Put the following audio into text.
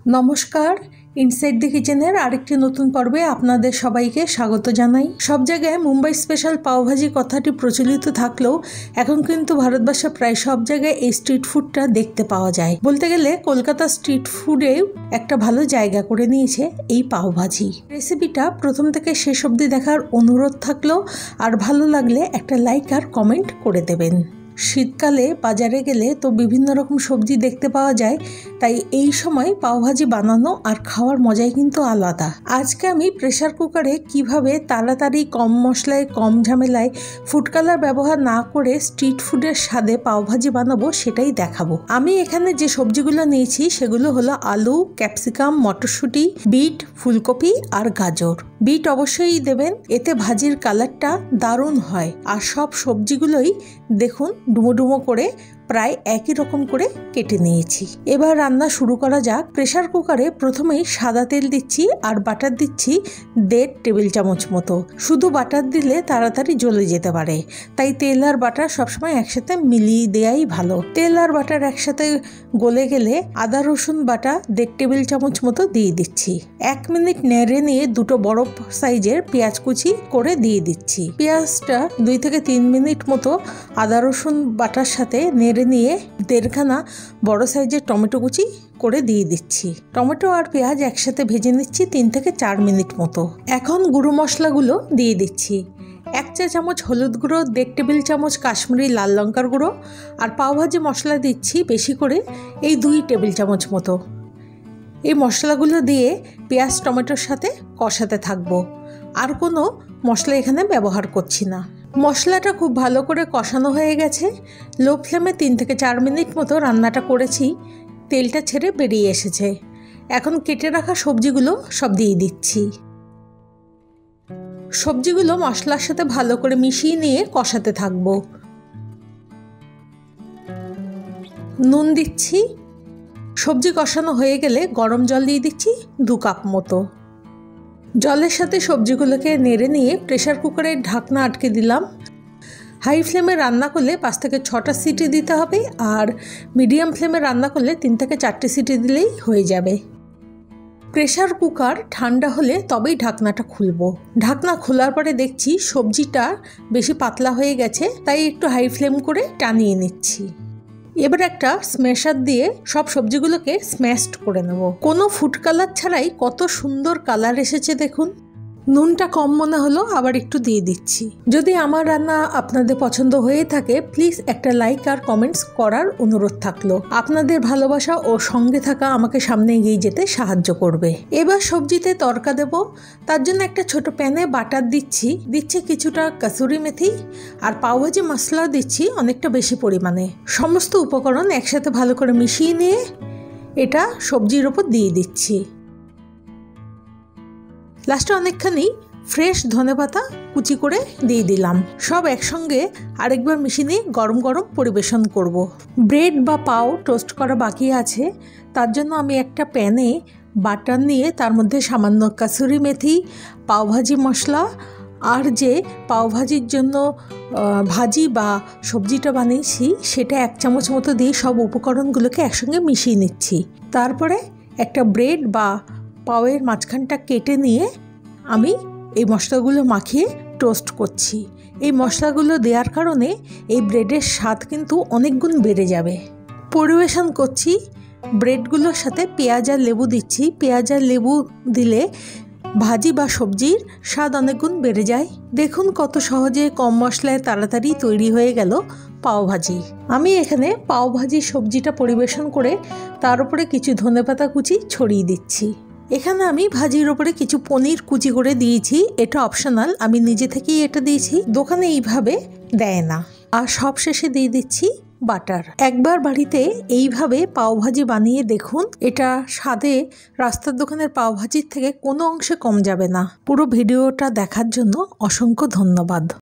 নমস্কার, inside the কিচেনের আরেকটি নতুন পর্বে আপনাদের সবাইকে স্বাগত জানাই। সব জায়গায় মুম্বাই স্পেশাল পাওভাজি কথাটি প্রচলিত থাকলেও এখন কিন্তু ভারতবর্ষে প্রায় সব জায়গায় এই স্ট্রিট ফুডটা দেখতে পাওয়া যায়। বলতে গেলে কলকাতা স্ট্রিট ফুডেও একটা ভালো জায়গা করে নিয়েছে এই পাওভাজি। রেসিপিটা প্রথম থেকে শেষ অবধি দেখার অনুরোধ থাকলো, আর ভালো লাগলে একটা লাইক আর কমেন্ট করে দেবেন। শীতকালে বাজারে গেলে তো বিভিন্ন রকম সবজি দেখতে পাওয়া যায়, তাই এই সময় পাওভাজি বানানো আর খাওয়ার মজাই কিন্তু আলাদা। আজকে আমি প্রেসার কুকারে কিভাবে তাড়াতাড়ি কম মশলায় কম ঝামেলায় ফুড কালার ব্যবহার না করে স্ট্রিট ফুডের স্বাদে পাওভাজি বানাবো সেটাই দেখাবো। আমি এখানে যে সবজিগুলো নিয়েছি সেগুলো হলো আলু, ক্যাপসিকাম, মটরশুঁটি, বিট, ফুলকপি আর গাজর। বিট অবশ্যই দেবেন, এতে ভাজির কালারটা দারুণ হয়। আর সব সবজিগুলোই দেখুন ডুমো ডুমো করে প্রায় একই রকম করে কেটে নিয়েছি। এবার রান্না শুরু করা যাক। প্রেসার কুকারে প্রথমেই সাদা তেল দিচ্ছি আর বাটার দিচ্ছি 1.5 টেবিল চামচ মতো। শুধু বাটার দিলে তাড়াতাড়ি জ্বলে যেতে পারে, তাই তেল আর বাটার সবসময় একসাথে মিলিয়ে দেওয়াই ভালো। তেল আর বাটার একসাথে গলে গেলে আদা রসুন বাটা 1.5 টেবিল চামচ মতো দিয়ে দিচ্ছি। 1 মিনিট নেড়ে নিয়ে দুটো বড় সাইজের পেঁয়াজ কুচি করে দিয়ে দিচ্ছি। পেঁয়াজটা 2 থেকে 3 মিনিট মতো আদা রসুন বাটার সাথে নেড়ে নিয়ে 1.5 খানা বড় সাইজের টমেটো কুচি করে দিয়ে দিচ্ছি। টমেটো আর পেঁয়াজ একসাথে ভেজে নিচ্ছি 3 থেকে 4 মিনিট মতো। এখন গুঁড়ো মশলাগুলো দিয়ে দিচ্ছি। 1 চা চামচ হলুদ গুঁড়ো, 1.5 টেবিল চামচ কাশ্মীরি লাল লঙ্কার গুঁড়ো আর পাওভাজি মশলা দিচ্ছি বেশি করে, এই 2 টেবিল চামচ মতো। এই মশলাগুলো দিয়ে পেঁয়াজ টমেটোর সাথে কষাতে থাকবো, আর কোনো মশলা এখানে ব্যবহার করছি না। মশলাটা খুব ভালো করে কষানো হয়ে গেছে। লো ফ্লেমে 3 থেকে 4 মিনিট মতো রান্নাটা করেছি, তেলটা ছেড়ে বেরিয়ে এসেছে। এখন কেটে রাখা সবজিগুলো সব দিয়ে দিচ্ছি। সবজিগুলো মশলার সাথে ভালো করে মিশিয়ে নিয়ে কষাতে থাকবো। নুন দিচ্ছি। সবজি কষানো হয়ে গেলে গরম জল দিয়ে দিচ্ছি 2 কাপ মতো। জলের সাথে সবজিগুলোকে নেড়ে নিয়ে প্রেসার কুকারের ঢাকনা আটকে দিলাম। হাই ফ্লেমে রান্না করলে 5 থেকে 6টা সিটি দিতে হবে, আর মিডিয়াম ফ্লেমে রান্না করলে 3 থেকে 4টে সিটি দিলেই হয়ে যাবে। প্রেসার কুকার ঠান্ডা হলে তবেই ঢাকনাটা খুলবো। ঢাকনা খোলার পরে দেখছি সবজিটা বেশি পাতলা হয়ে গেছে, তাই একটু হাই ফ্লেম করে টানিয়ে নিচ্ছি। এবার একটা স্ম্যাশার দিয়ে সব সবজিগুলোকে স্ম্যাশড করে নেব। কোনো ফুড কালার ছাড়াই কত সুন্দর কালার এসেছে দেখুন। নুনটা কম মনে হলো, আবার একটু দিয়ে দিচ্ছি। যদি আমার রান্না আপনাদের পছন্দ হয়ে থাকে প্লিজ একটা লাইক আর কমেন্টস করার অনুরোধ থাকলো। আপনাদের ভালোবাসা ও সঙ্গে থাকা আমাকে সামনে এগিয়ে যেতে সাহায্য করবে। এবার সবজিতে তড়কা দেব। তার জন্য একটা ছোট প্যানে বাটার দিচ্ছি কিছুটা কাসুরি মেথি আর পাওভাজি মশলা দিচ্ছি অনেকটা বেশি পরিমাণে। সমস্ত উপকরণ একসাথে ভালো করে মিশিয়ে নিয়ে এটা সবজির ওপর দিয়ে দিচ্ছি। লাস্টে অনেকখানি ফ্রেশ ধনেপাতা কুচি করে দিয়ে দিলাম। সব একসঙ্গে আরেকবার মিশিয়ে নিয়ে গরম গরম পরিবেশন করব। ব্রেড বা পাও টোস্ট করা বাকি আছে, তার জন্য আমি একটা প্যানে বাটার নিয়ে তার মধ্যে সামান্য কাসুরি মেথি, পাওভাজি মশলা আর যে পাওভাজির জন্য ভাজি বা সবজিটা বানিয়েছি সেটা 1 চামচ মতো দিয়ে সব উপকরণগুলোকে একসঙ্গে মিশিয়ে নিচ্ছি। তারপরে একটা ব্রেড বা পাওয়ের মাঝখানটা কেটে নিয়ে আমি এই মশলাগুলো মাখিয়ে টোস্ট করছি। এই মশলাগুলো দেওয়ার কারণে এই ব্রেডের স্বাদ কিন্তু অনেক গুণ বেড়ে যাবে। পরিবেশন করছি। ব্রেডগুলোর সাথে পেঁয়াজ আর লেবু দিচ্ছি। পেঁয়াজ আর লেবু দিলে ভাজি বা সবজির স্বাদ অনেক গুণ বেড়ে যায়। দেখুন কত সহজে কম মশলায় তাড়াতাড়ি তৈরি হয়ে গেল পাওভাজি। আমি এখানে পাওভাজি সবজিটা পরিবেশন করে তার উপরে কিছু ধনেপাতা কুচি ছড়িয়ে দিচ্ছি। এখানে আমি ভাজির ওপরে কিছু পনির কুচি করে দিয়েছি, এটা অপশনাল, আমি নিজে থেকেই এটা দিয়েছি, দোকানে এইভাবে দেয় না। আর সব শেষে দিয়ে দিচ্ছি বাটার। একবার বাড়িতে এইভাবে পাওভাজি বানিয়ে দেখুন, এটা স্বাদে রাস্তার দোকানের পাওভাজির থেকে কোনো অংশে কম যাবে না। পুরো ভিডিওটা দেখার জন্য অসংখ্য ধন্যবাদ।